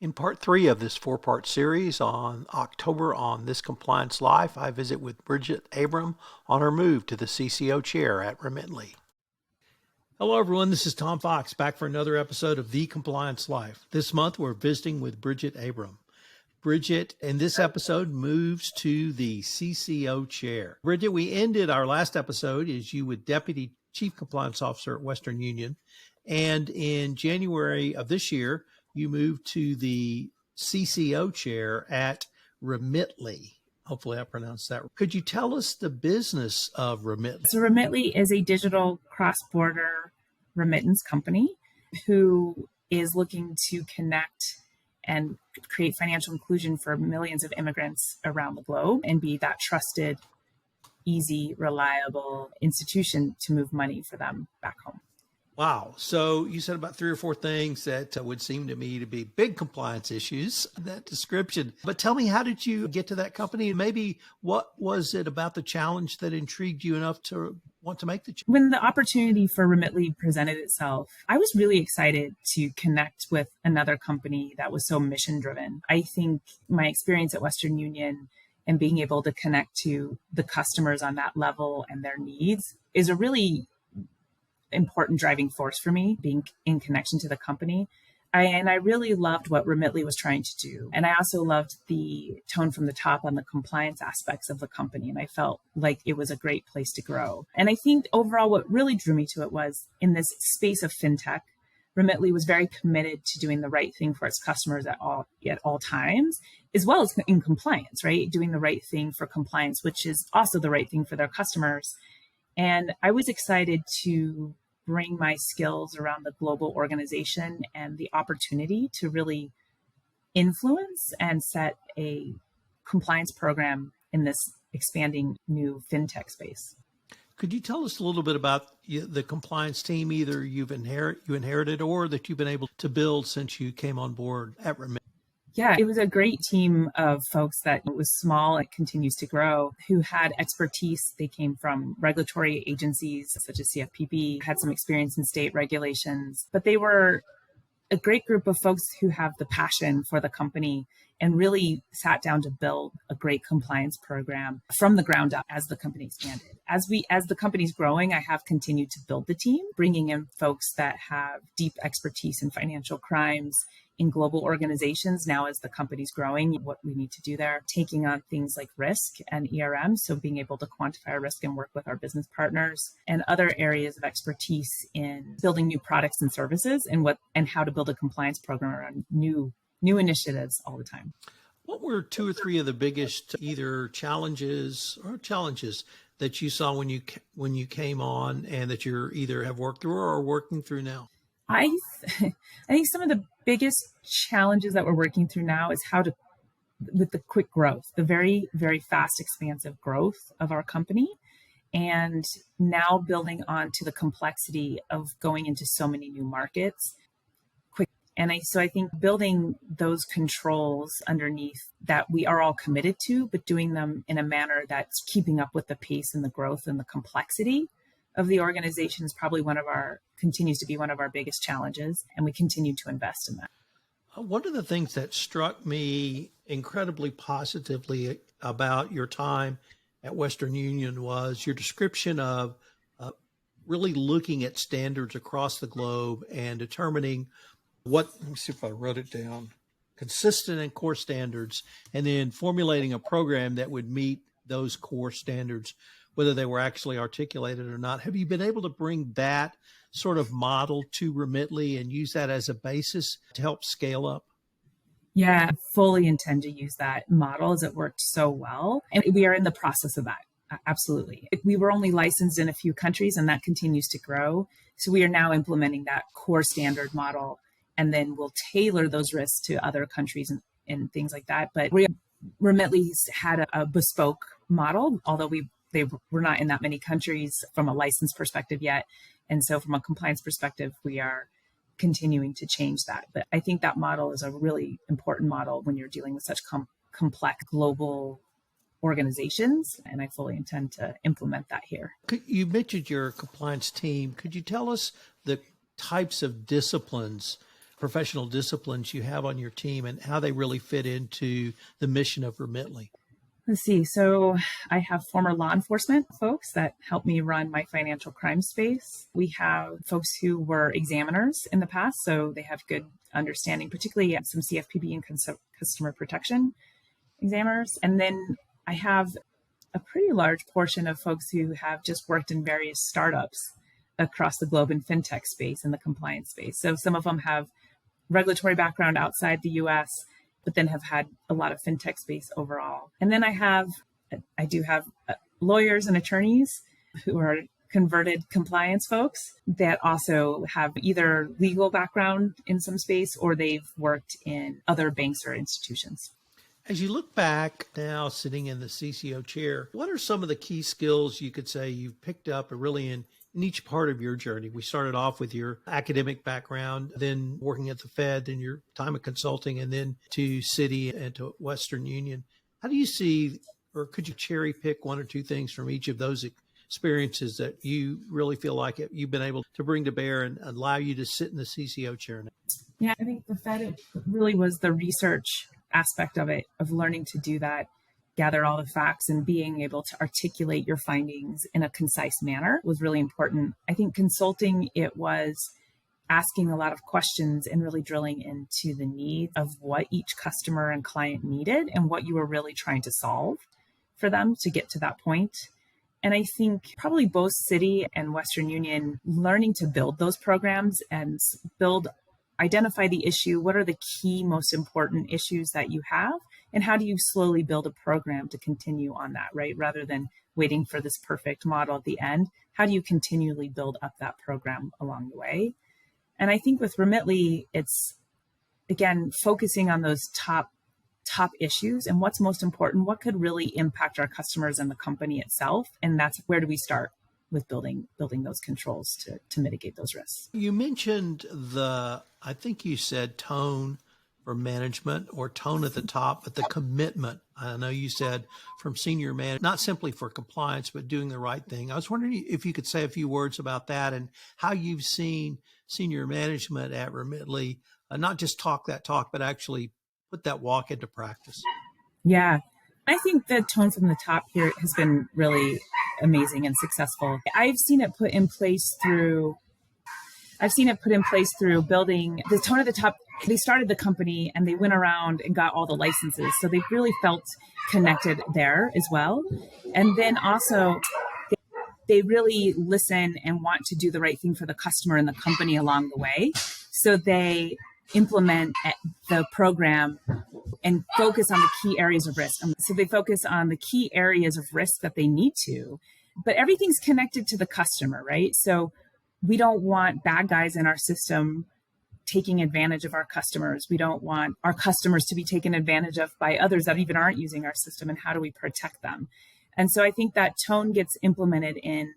In part three of this four-part series on October on This Compliance Life, I visit with Bridget Abraham on her move to the CCO Chair at Remitly. Hello, everyone. This is Tom Fox back for another episode of The Compliance Life. This month, we're visiting with Bridget Abraham. Bridget, in this episode, moves to the CCO Chair. Bridget, we ended our last episode as you were Deputy Chief Compliance Officer at Western Union. And in January of this year, you moved to the CCO Chair at Remitly. Hopefully I pronounced that. Could you tell us the business of Remitly? So Remitly is a digital cross-border remittance company who is looking to connect and create financial inclusion for millions of immigrants around the globe and be that trusted, easy, reliable institution to move money for them back home. Wow. So you said about 3 or 4 things that would seem to me to be big compliance issues, that description. But tell me, how did you get to that company? And maybe what was it about the challenge that intrigued you enough to want to make the change? When the opportunity for Remitly presented itself, I was really excited to connect with another company that was so mission driven. I think my experience at Western Union and being able to connect to the customers on that level and their needs is a really important driving force for me, being in connection to the company. I really loved what Remitly was trying to do. And I also loved the tone from the top on the compliance aspects of the company. And I felt like it was a great place to grow. And I think overall, what really drew me to it was in this space of fintech, Remitly was very committed to doing the right thing for its customers at all times, as well as in compliance, right? Doing the right thing for compliance, which is also the right thing for their customers. And I was excited to bring my skills around the global organization and the opportunity to really influence and set a compliance program in this expanding new fintech space. Could you tell us a little bit about the compliance team, either you inherited or that you've been able to build since you came on board at Remitly? Yeah, it was a great team of folks that was small and continues to grow, who had expertise. They came from regulatory agencies such as CFPB, had some experience in state regulations, but they were a great group of folks who have the passion for the company and really sat down to build a great compliance program from the ground up as the company expanded. As the company's growing, I have continued to build the team, bringing in folks that have deep expertise in financial crimes in global organizations. Now, as the company's growing, what we need to do there, taking on things like risk and ERM. So being able to quantify our risk and work with our business partners, and other areas of expertise in building new products and services and how to build a compliance program around new initiatives all the time. What were 2 or 3 of the biggest either challenges that you saw when you came on and that you're either have worked through or are working through now? I think some of the biggest challenges that we're working through now is with the quick growth, the very, very fast, expansive growth of our company, and now building on to the complexity of going into so many new markets. So I think building those controls underneath that we are all committed to, but doing them in a manner that's keeping up with the pace and the growth and the complexity of the organization is probably continues to be one of our biggest challenges, and we continue to invest in that. One of the things that struck me incredibly positively about your time at Western Union was your description of really looking at standards across the globe and determining let me see if I wrote it down, consistent and core standards, and then formulating a program that would meet those core standards, whether they were actually articulated or not. Have you been able to bring that sort of model to Remitly and use that as a basis to help scale up? Yeah, I fully intend to use that model as it worked so well. And we are in the process of that. Absolutely. We were only licensed in a few countries, and that continues to grow. So we are now implementing that core standard model, and then we'll tailor those risks to other countries and things like that. But Remitly's had a bespoke model, although we're not in that many countries from a license perspective yet. And so from a compliance perspective, we are continuing to change that. But I think that model is a really important model when you're dealing with such complex global organizations, and I fully intend to implement that here. You mentioned your compliance team. Could you tell us the types of disciplines professional disciplines you have on your team and how they really fit into the mission of Remitly. Let's see. So I have former law enforcement folks that help me run my financial crime space. We have folks who were examiners in the past, so they have good understanding, particularly some CFPB and customer protection examiners. And then I have a pretty large portion of folks who have just worked in various startups across the globe in fintech space and the compliance space. So some of them have regulatory background outside the US, but then have had a lot of fintech space overall. And then I do have lawyers and attorneys who are converted compliance folks that also have either legal background in some space or they've worked in other banks or institutions. As you look back now sitting in the CCO chair, what are some of the key skills you could say you've picked up really in each part of your journey? We started off with your academic background, then working at the Fed, then your time of consulting, and then to Citi and to Western Union. How do you see, or could you cherry pick one or two things from each of those experiences that you really feel like you've been able to bring to bear and allow you to sit in the CCO chair now? Yeah, I think the Fed, it really was the research aspect of it, of learning to do that, gather all the facts and being able to articulate your findings in a concise manner was really important. I think consulting, it was asking a lot of questions and really drilling into the needs of what each customer and client needed and what you were really trying to solve for them to get to that point. And I think probably both Citi and Western Union learning to build those programs and identify the issue. What are the key, most important issues that you have? And how do you slowly build a program to continue on that, right? Rather than waiting for this perfect model at the end, how do you continually build up that program along the way? And I think with Remitly, it's, again, focusing on those top issues and what's most important, what could really impact our customers and the company itself. And that's where do we start with building those controls to mitigate those risks. You mentioned I think you said tone for management or tone at the top, but the commitment. I know you said from senior management, not simply for compliance, but doing the right thing. I was wondering if you could say a few words about that and how you've seen senior management at Remitly, not just talk that talk, but actually put that walk into practice. Yeah, I think the tone from the top here has been really amazing and successful. I've seen it put in place through building the tone at the top. They started the company and they went around and got all the licenses. So they really felt connected there as well. And then also they really listen and want to do the right thing for the customer and the company along the way. So they implement the program and focus on the key areas of risk. So they focus on the key areas of risk that they need to, but everything's connected to the customer, right? So we don't want bad guys in our system taking advantage of our customers. We don't want our customers to be taken advantage of by others that even aren't using our system. And how do we protect them? And so I think that tone gets implemented in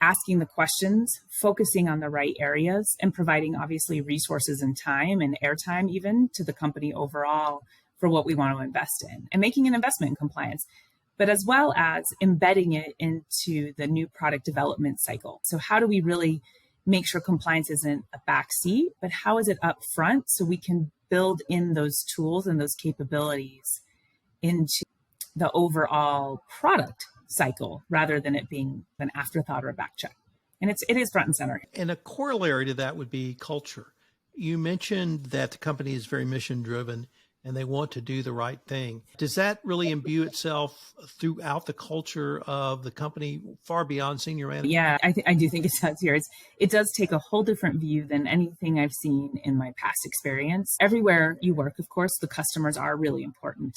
asking the questions, focusing on the right areas, and providing obviously resources and time and airtime even to the company overall for what we want to invest in and making an investment in compliance, but as well as embedding it into the new product development cycle. So how do we really make sure compliance isn't a backseat, but how is it up front so we can build in those tools and those capabilities into the overall product cycle rather than it being an afterthought or a back check. And it is front and center. And a corollary to that would be culture. You mentioned that the company is very mission driven and they want to do the right thing. Does that really imbue itself throughout the culture of the company far beyond senior management? Yeah, I do think it does here. It does take a whole different view than anything I've seen in my past experience. Everywhere you work, of course, the customers are really important.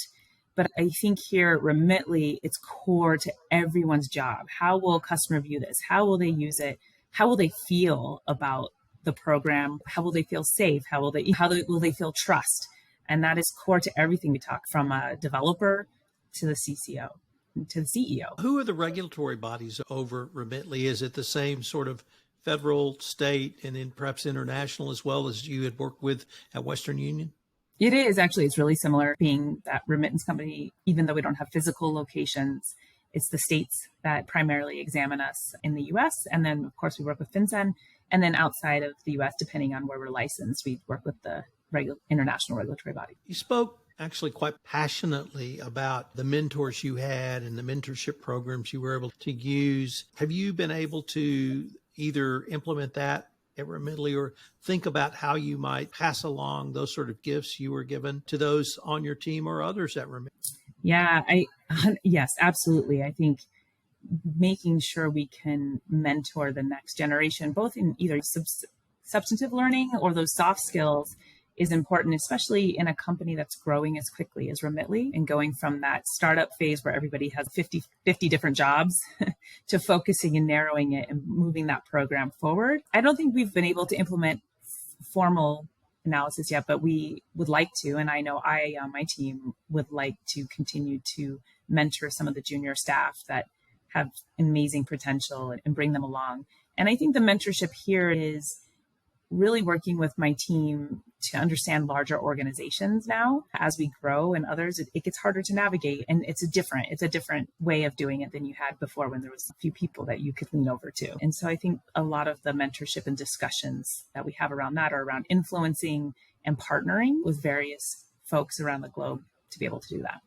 But I think here at Remitly, it's core to everyone's job. How will a customer view this? How will they use it? How will they feel about the program? How will they feel safe? How will they feel trust? And that is core to everything we talk, from a developer to the CCO, to the CEO. Who are the regulatory bodies over Remitly? Is it the same sort of federal, state, and then perhaps international as well as you had worked with at Western Union? It is actually, it's really similar, being that remittance company, even though we don't have physical locations. It's the states that primarily examine us in the US. And then, of course, we work with FinCEN And then outside of the US, depending on where we're licensed, we work with the international regulatory body. You spoke actually quite passionately about the mentors you had and the mentorship programs you were able to use. Have you been able to either implement that at Remitly or think about how you might pass along those sort of gifts you were given to those on your team or others at Remitly? Yeah, yes, absolutely. I think making sure we can mentor the next generation, both in either substantive learning or those soft skills, is important, especially in a company that's growing as quickly as Remitly and going from that startup phase where everybody has 50 different jobs to focusing and narrowing it and moving that program forward. I don't think we've been able to implement formal analysis yet, but we would like to. And I know I, on my team, would like to continue to mentor some of the junior staff that have amazing potential and bring them along. And I think the mentorship here is really working with my team to understand larger organizations now as we grow, and others it gets harder to navigate, and it's a different way of doing it than you had before when there was a few people that you could lean over to. And so I think a lot of the mentorship and discussions that we have around that are around influencing and partnering with various folks around the globe to be able to do that.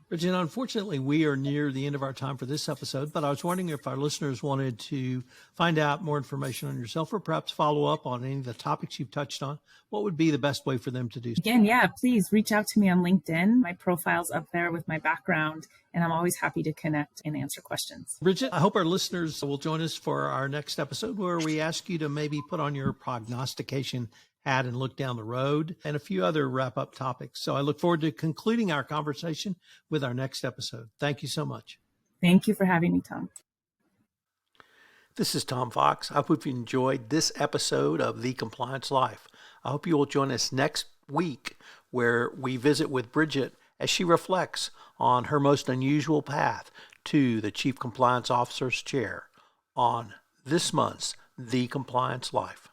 Bridget, unfortunately, we are near the end of our time for this episode, but I was wondering if our listeners wanted to find out more information on yourself or perhaps follow up on any of the topics you've touched on, what would be the best way for them to do so? Again, yeah, please reach out to me on LinkedIn. My profile's up there with my background, and I'm always happy to connect and answer questions. Bridget, I hope our listeners will join us for our next episode where we ask you to maybe put on your prognostication hat and look down the road, and a few other wrap-up topics. So I look forward to concluding our conversation with our next episode. Thank you so much. Thank you for having me, Tom. This is Tom Fox. I hope you enjoyed this episode of The Compliance Life. I hope you will join us next week where we visit with Bridget as she reflects on her most unusual path to the Chief Compliance Officer's chair on this month's The Compliance Life.